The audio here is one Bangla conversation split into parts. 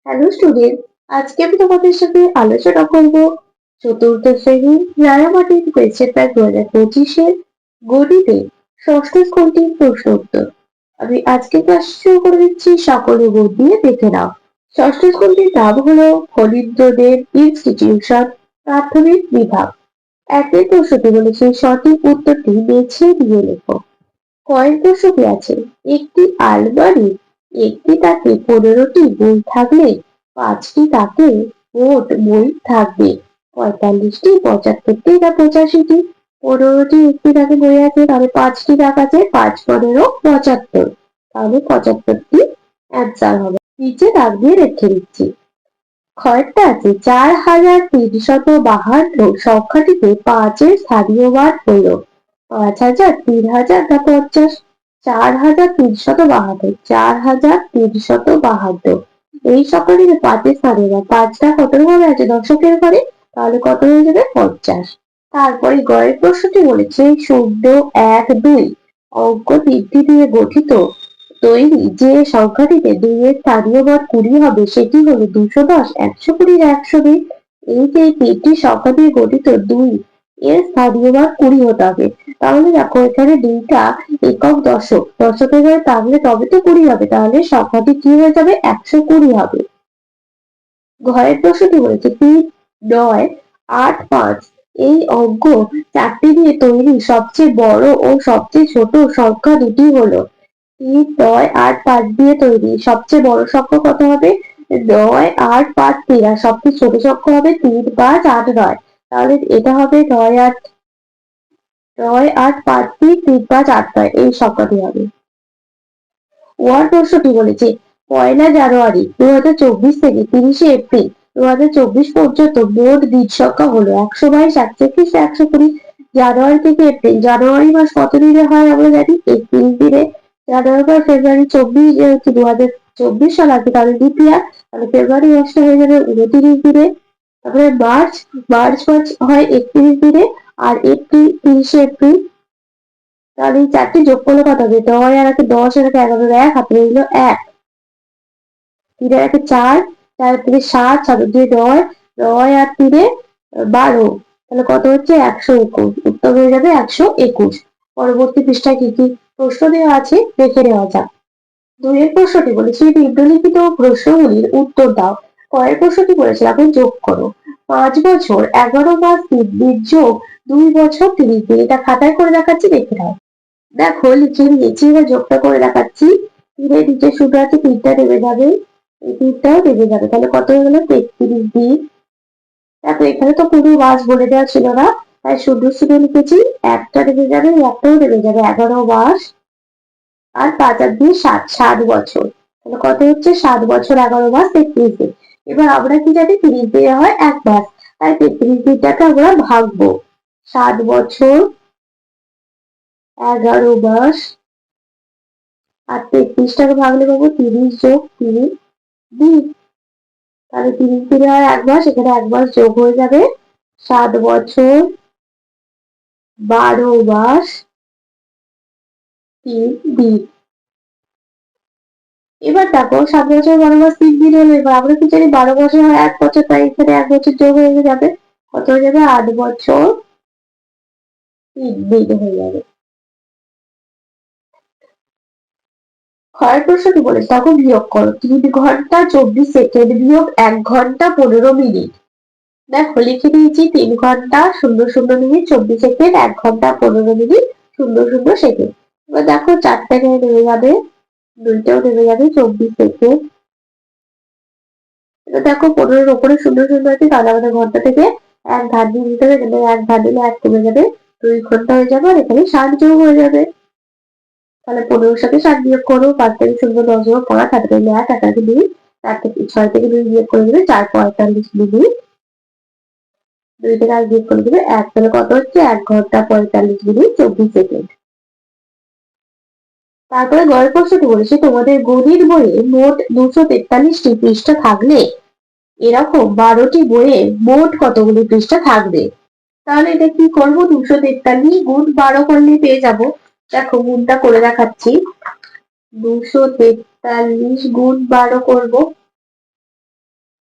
হ্যালো স্টুডেন্ট, আজকে আমি তোমাদের সাথে আলোচনা করব চতুর্থ শ্রেণীর রাঙামাটির কোয়েশ্চেন ব্যাংক 2025-এর গণিতে ষষ্ঠ স্কুলটির প্রশ্ন উত্তর। আমি আজকে ক্লাস শুরু করে দিচ্ছি, সকলে মন দিয়ে দেখে নাও। ষষ্ঠ স্কুলটির নাম হলো ফণীন্দ্রনাথ ইনস্টিটিউশন প্রাথমিক বিভাগ। একের প্রশ্নটি বলেছে সঠিক উত্তরটি বেছে দিয়ে লেখো। কয়েক প্রশ্নটি আছে, একটি আলমারি একটি তাকে 15টি বই থাকলে 5টি তাকে মোট বই থাকবে 45টি, 75টি না 85টি? 15টি একটি তাকে বই আছে, তাহলে 5টি তাক আছে, 5 15 75, তাহলে 75টি অ্যান্সার হবে। নিচে দাগ দিয়ে রেখে দিচ্ছি। কয়েকটা আছে 4352 সংখ্যাটিতে 5-এর স্থানীয় মান হলো 5000, 3000 না 50? 4352, 4352। এই সংখ্যাটিতে 5-এর স্থানীয় মান, 5টা কত ভাবে আছে দশকের ঘরে, তাহলে কত হয়ে যাবে 50। তারপরে গয়ের প্রশ্নটি বলেছে 0 1 2 অঙ্ক তিনটি দিয়ে গঠিত তৈরি যে সংখ্যাটিতে 2 এর স্থানীয় মান 20 হবে সেটি হলো 210, 120 না 120? এই যে তিনটি সংখ্যা দিয়ে গঠিত 2 এর স্থানীয় মান 20 হতে হবে। তাহলে দেখো এখানে 2টা একক দশক, দশকের ঘরে তাহলে তবে তো 20 হবে, তাহলে সংখ্যাটি কি হয়ে যাবে 120 হবে। ঘরের প্রশ্নটি বলেছে 3 9 8 5 এই অঙ্ক চারটি দিয়ে তৈরি সবচেয়ে বড় ও সবচেয়ে ছোট সংখ্যা দুটি হলো 3 9 8 5 দিয়ে তৈরি সবচেয়ে বড় সংখ্যা কত হবে 9 8 5 3, আর সবচেয়ে ছোট সংখ্যা হবে 3 5 8 9। তাহলে এটা হবে 9 8 9 8 5 3 3 5 8 9, এই সংখ্যাটি হবে। ওয়ার প্রশ্নটি বলেছে 1 জানুয়ারি 2024 থেকে 30 এপ্রিল 2024 পর্যন্ত মোট দিন সংখ্যা হলো 122, 121 না 120? জানুয়ারি থেকে এপ্রিল, জানুয়ারি মাস কত দিনে হয় আমরা জানি 31 দিনে। জানুয়ারি মাস ফেব্রুয়ারি 24, যেহেতু 2024 সাল আছে তাহলে লিপ ইয়ার, তাহলে ফেব্রুয়ারি মাসটা হয়ে যাবে 29 দিনে। তারপরে মার্চ মার্চ মাস হয় 31 দিনে, আর এপ্রিল 30 এপ্রিল। তাহলে এই চারটি যোগ করলে কত হবে 9 আর 10 আর 11 1 হাতে রইল 1, 3 আর 4, 4 থেকে 7, 7 দিয়ে 9, 9 আর 3 12, তাহলে কত হচ্ছে 121, উত্তর হয়ে যাবে 121। পরবর্তী পৃষ্ঠায় কি কি প্রশ্ন দেওয়া আছে দেখে নেওয়া যাক। 2 এর প্রশ্নটি বলেছে নিম্নলিখিত প্রশ্নগুলির উত্তর দাও। কয়ের প্রশ্নটি বলেছে এখন যোগ করো। 5 বছর 11 মাস 3 দিন যোগ 2 বছর 30 দিন, এটা খাতায় করে দেখাচ্ছি, দেখে নাও। দেখো লিখে নিয়েছি, এবার যোগটা করে দেখাচ্ছি। 3 নিচে শুধু আছে 3টা নেমে যাবে, এই 3টাও নেমে যাবে, তাহলে কত হয়ে গেল 33 দিন। দেখো এখানে তো কোনো মাস বলে দেওয়া ছিল না, তাই শুধু শুধু লিখেছি, একটা নেমে যাবে, একটাও নেমে যাবে, 11 মাস আর 5 আর দিয়ে 7, 7 বছর। তাহলে কত হচ্ছে 7 বছর 11 মাস 33 দিন। এবার আমরা কি জানি 30 দিনে হয় 1 মাস, তাই 33 দিনটাকে আমরা ভাঙবো। 7 বছর 11 মাস আর 33টাকে ভাগলে পাবো 30 যোগ 30 দিন। তাহলে 30 দিনে হয় 1 মাস, এখানে 1 মাস যোগ হয়ে যাবে, 7 বছর 12 মাস 3 দিন। এবার দেখো 7 বছর 12 মাস 3 দিন হলে, এবার আমরা কি জানি 12 বছর হয় 1 বছর, তাই এখানে 1 বছর যোগ হয়ে যাবে, কত হয়ে যাবে 8 বছর 3 দিন হয়ে যাবে। ক্ষয়ের প্রশ্নটি বলেছে তখন বিয়োগ করো 3 ঘন্টা 24 সেকেন্ড বিয়োগ 1 ঘন্টা 15 মিনিট। দেখো লিখে দিয়েছি 3 ঘন্টা 00 মিনিট 24 সেকেন্ড, 1 ঘন্টা 15 মিনিট 00 সেকেন্ড। এবার দেখো 4টা নেমে যাবে, 2টাও নেমে যাবে 24 সেকেন্ড। এবার দেখো 15-র উপরে 00 আছে, তাহলে আমাদের ঘন্টা থেকে 1 ধার দিয়ে দিতে হবে, এখানে 1 ধার দিলে 1 কমে যাবে, 2 ঘন্টা হয়ে যাবে, আর এখানে 60 যোগ হয়ে যাবে। তাহলে 15-র সাথে 60 বিয়োগ করো, 5 থেকে 0 10 যোগ 5, 8 থেকে 1, 8 থেকে 2, 4 থেকে 6 থেকে 2 বিয়োগ করে দেবে 4 45 মিনিট, 2 থেকে 8 বিয়োগ করে দেবে 1, তাহলে কত হচ্ছে 1 ঘন্টা 45 মিনিট 24 সেকেন্ড। তারপরে গল্প প্রশ্নটি বলেছে তোমাদের গণিত বইয়ে মোট 243টি পৃষ্ঠা থাকলে এরকম 12টি বইয়ে মোট কতগুলি পৃষ্ঠা থাকবে। তাহলে এটা কি করবো 243 গুণ 12 করলে পেয়ে যাবো। দেখো গুণটা করে দেখাচ্ছি, 243 গুণ 12 করবো,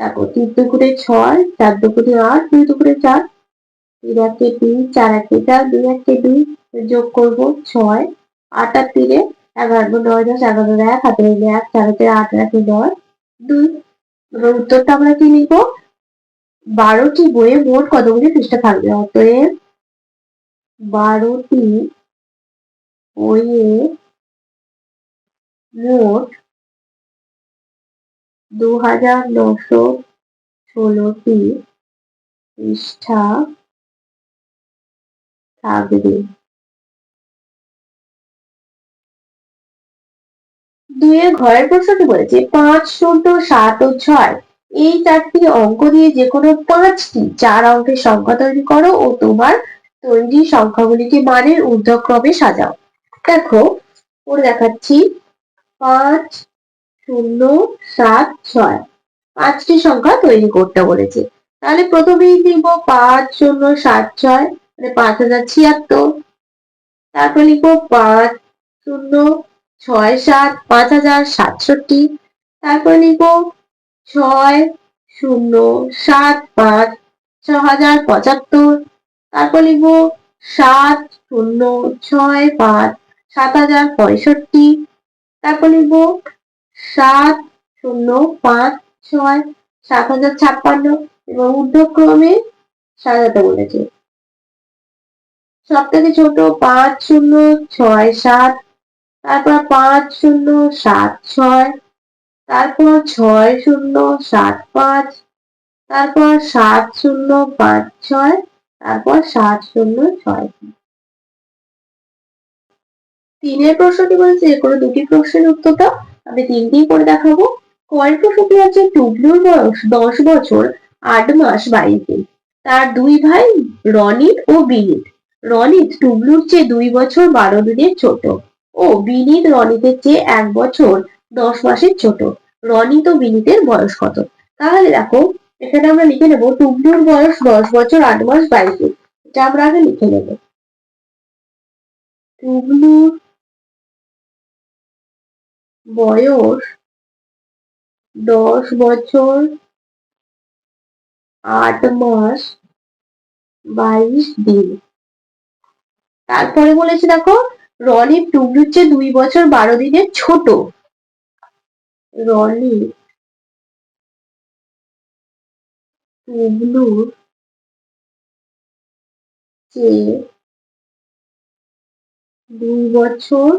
তারপর 3 দুগুণে 6, 4 দুগুণে 8, 2 দুগুণে 4, 3 একে 3, 4 একে 4, 2 একে 2, যোগ করব 6, 8 আর 3 11, 9, 10, 11, 1, হাতে মিলে 1, 4 হাতে 8 একে 9, 2। এবার উত্তরটা আমরা কি লিখবো? 12টি বইয়ে মোট কতগুলি পৃষ্ঠা থাকবে? অতএব 12টি বইয়ে মোট 2916টি পৃষ্ঠা থাকবে। 2 এর ঘরের প্রশ্নটি বলেছে 5, 0, 7 ও 6 এই 4টি অঙ্ক দিয়ে যে কোনো 5টি 4 অঙ্কের সংখ্যা তৈরি করো ও তোমার তৈরি সংখ্যাগুলিকে মানের ঊর্ধ্বক্রমে সাজাও। দেখো পড়ে দেখাচ্ছি। 5, 0, 7, 6 5টি সংখ্যা তৈরি করতে বলেছে। তাহলে প্রথমেই লিখব 5, 0, 7, 6 মানে 5076। তারপর লিখব 5, 0, 6, 7 5067। তারপর লিখব 6, 0, 7, 5 6075। তারপর লিখব 7, 0, 6, 5 7065। তারপর লিখব 7, 0, 5, 6 7056 এবং ঊর্ধ্বক্রমে সাজাতে বলেছে। সব থেকে ছোট 5, 0, 6, 7, তারপর 5, 0, 7, 6, তারপর 6, 0, 7, 5, তারপর 7, 0, 5, 6, তারপর 7, 0, 6। 3 প্রশ্নটি বলেছে যে কোনো দুটি প্রশ্নের উত্তর দাও। আমি 3টিই করে দেখাবো। কয়ের প্রশ্নটি হচ্ছে টুবলুর বয়স 10 বছর 8 মাস 22 দিন। তার দুই ভাই রনিত ও বিনীত। রনিত টুবলুর চেয়ে 2 বছর 12 দিনের ছোট ও বিনীত রনিতের চেয়ে 1 বছর 10 মাসের ছোট। রনিত ও বিনীতের বয়স কত? তাহলে দেখো এখানে আমরা লিখে নেব টুবলুর বয়স 10 বছর 8 মাস 22 দিন। এটা আমরা আগে লিখে নেব। টুবলুর বয়স 10 বছর 8 মাস 22 দিন। তারপরে বলেছে দেখো রনি টুবলুর চেয়ে 2 বছর 12 দিনের ছোট। রনি টুবলুর চেয়ে 2 বছর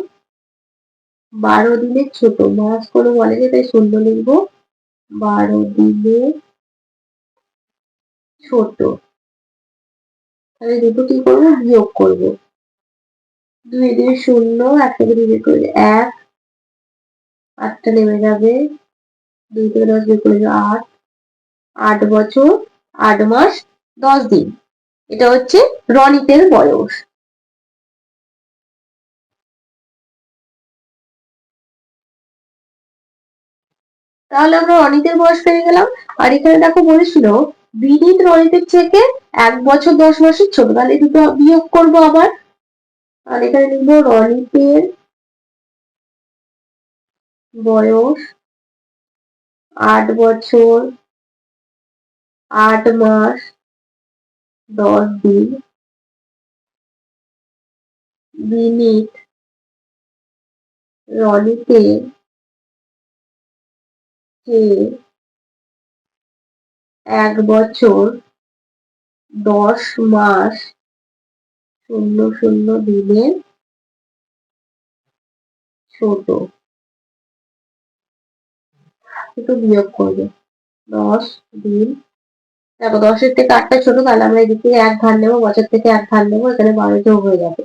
12 দিনের ছোট। মাস কোনো বলেনি তাই শূন্য লিখবো। 12 দিনের ছোট। তাহলে দুটো কি করবো? বিয়োগ করবো। 2 দিয়ে 0, 1 থেকে 2 বের করলে 1, 8টা নেমে যাবে। 2 থেকে 10 বের করলে 8, 8 বছর 8 মাস 10 দিন। এটা হচ্ছে রনিতের বয়স। তাহলে আমরা রনিতের বয়স পেয়ে গেলাম। আর এখানে দেখো বলেছিল বিনীত রনিতের থেকে 1 বছর 10 মাসের ছোট। তাহলে দুটো বিয়োগ করবো আবার। আর এখানে লিখবো রনিতের বয়স 8 বছর 8 মাস 10 দিন। বিনীত রনিতের চেয়ে 1 বছর 10 মাস 00 দিনের ছোট। দুটো বিয়োগ করবে। 10 দিন। দেখো 10 থেকে 8টা ছোট, তাহলে আমরা এদিক থেকে 1 ধার নেবো, বছর থেকে 1 ধার নেবো, এখানে 12 যোগ হয়ে যাবে।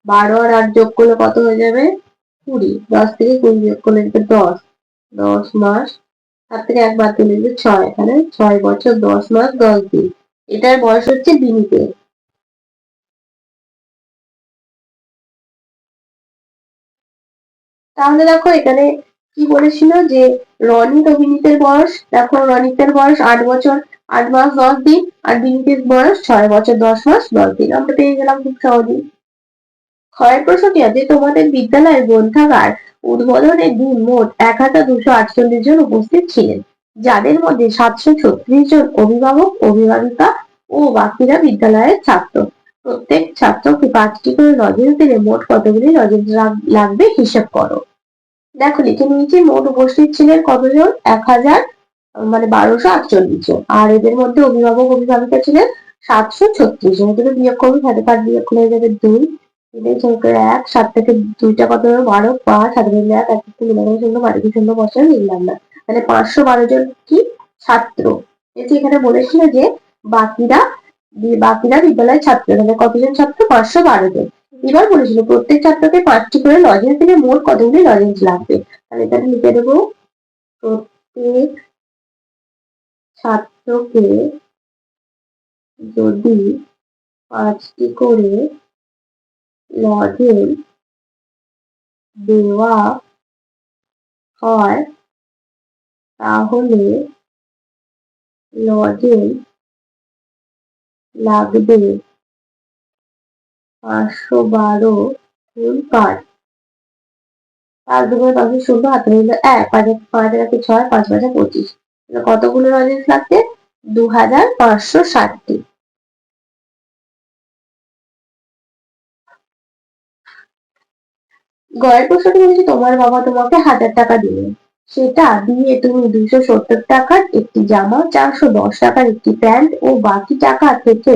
12 আর 8 যোগ করলে কত হয়ে যাবে? 20। 10 থেকে 20 বিয়োগ করলে 10। 10 মাস। তার থেকে 1 বাদ দিলে 6। এখানে 6 বছর 10 মাস 10 দিন। এটার বয়স হচ্ছে বিনীতের। তাহলে দেখো এখানে কি বলেছিল যে রনিত ও বিনীতের বয়স, দেখো রনিতের বয়স 8 বছর 8 মাস 10 দিন আর বিনীতের বয়স 6 বছর 10 মাস 10 দিন। আমরা পেয়ে গেলাম খুব সহজেই। ক্ষয়ের প্রশ্নটি আছে তোমাদের বিদ্যালয়ের গ্রন্থাগার উদ্বোধনের দিন মোট 1248 জন উপস্থিত ছিলেন। যাদের মধ্যে 736 জন অভিভাবক অভিভাবিকা ও বাকিরা বিদ্যালয়ের ছাত্র। প্রত্যেক ছাত্রকে 5টি করে লজেন্স দিলে মোট কতগুলি লজেন্স লাগবে হিসেব করো। দেখো লিখে নিয়েছি মোট উপস্থিত ছিলেন কতজন, 1000 মানে 1248 জন। আর এদের মধ্যে অভিভাবক অভিভাবিকা ছিলেন 736 জন। এগুলো বিয়োগ করবো, 5 বিয়োগ করে যাবে 2, 1, 7 থেকে 2টা কত হবে 12, 5, 7 1, 1 শূন্য 12 শূন্য বসানো লিখলাম না, মানে 512 জন কি ছাত্র। এখানে বলেছিল যে বাকিরা বিদ্যালয়ের ছাত্র, মানে কতজন ছাত্র, 512 জন। এবার বলেছিল প্রত্যেক ছাত্রকে 5টি করে লজেন্স দিলে মোট কতগুলি লজেন্স লাগবে। তাহলে এখানে লিখে দেবো প্রত্যেক ছাত্রকে যদি 5টি করে লজেন্স দেওয়া হয় তাহলে লজেন্স লাগবে 512 গুণ 5। 5 দুগুণে 5 শূন্য, হাতে রইল 1, 5 1 6, 5 5 25। কতগুলো লজেন্স লাগবে, 2560টি। গয়ের প্রশ্নটি বলেছে তোমার বাবা তোমাকে 1000 টাকা দিলেন, সেটা দিয়ে তুমি 270 টাকার একটি জামা, 410 টাকার একটি প্যান্ট ও বাকি টাকা থেকে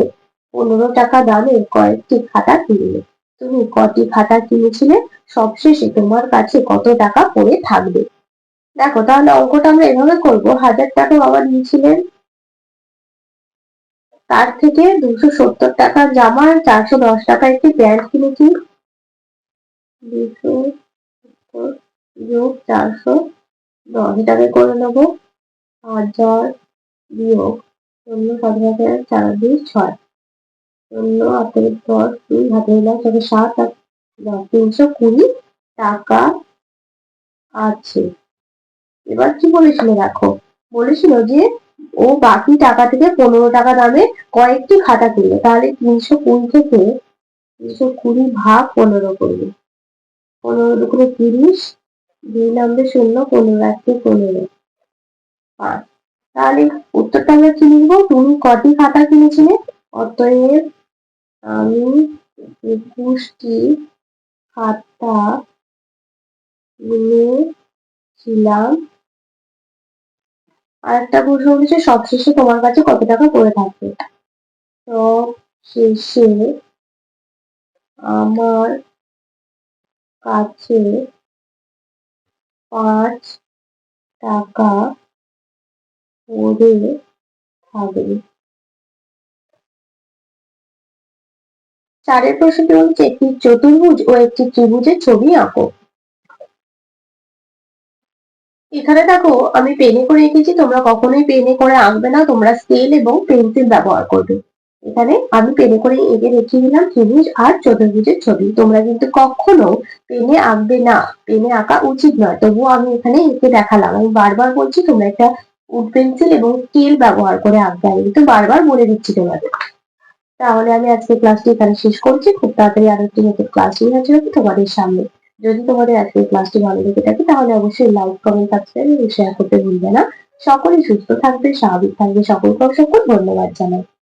15 টাকা দামের কয়েকটি খাতা কিনলে। তুমি কটি খাতা কিনেছিলে, সবশেষে তোমার কাছে কত টাকা পড়ে থাকবে। দেখো তাহলে অঙ্কটা আমরা এভাবে করবো, 1000 টাকা বাবা দিয়েছিলেন, তার থেকে 270 টাকার জামা, 410 টাকা একটি প্যান্ট কিনেছি, 270 যোগ 410, এটাকে করে নেবো 1000 বিয়োগ 15 17 4 2 6, 15 8 10 2 হাতে নিলাম 7 আর 320 টাকা আছে। এবার কি বলেছিল দেখো, বলেছিল যে ও বাকি টাকা থেকে 15 টাকা দামে কয়েকটি খাতা কিনবে। তাহলে 320 থেকে 320 ভাগ 15 করবে, 15 দুগুণে 30, 2 নামবে 0, 15 1 15, 5। তাহলে উত্তরটা আমরা কি লিখবো, তুমি কটি খাতা কিনেছিলে, অতএব আমি 21টি খাতা কিনেছিলাম। আর একটা প্রশ্ন বলেছে সবশেষে তোমার কাছে কত টাকা পড়ে থাকবে। সবশেষে আমার কাছে 5 টাকা পড়ে থাকবে। 4 প্রশ্নটি বলছে একটি চতুর্ভুজ ও একটি ত্রিভুজের ছবি আঁকো। এখানে দেখো আমি পেনে করে এঁকেছি, তোমরা কখনোই পেনে করে আঁকবে না, তোমরা স্কেল এবং পেন্সিল ব্যবহার করবে। এখানে আমি পেনে করে এঁকে দেখিয়ে দিলাম ত্রিভুজ আর চতুর্ভুজের ছবি। তোমরা কিন্তু কখনো পেনে আঁকবে না, পেনে আঁকা উচিত নয়, তবুও আমি এখানে এঁকে দেখালাম। আমি বারবার বলছি তোমরা একটা উড পেন্সিল এবং স্কেল ব্যবহার করে আঁকবে, আমি কিন্তু বারবার বলে দিচ্ছি তোমাদের। তাহলে আমি আজকে ক্লাসটি এখানে শেষ করছি, খুব তাড়াতাড়ি আরো একটি নতুন ক্লাস নিয়ে হাজির হবো তোমাদের সামনে। যদি তোমাদের আজকের ক্লাসটি ভালো লেগে থাকে তাহলে অবশ্যই লাইক কমেন্ট সাবস্ক্রাইব এবং শেয়ার করতে ভুলবে না। সকলেই সুস্থ থাকবে, স্বাভাবিক থাকবে, সকলকে অসংখ্য ধন্যবাদ জানাই।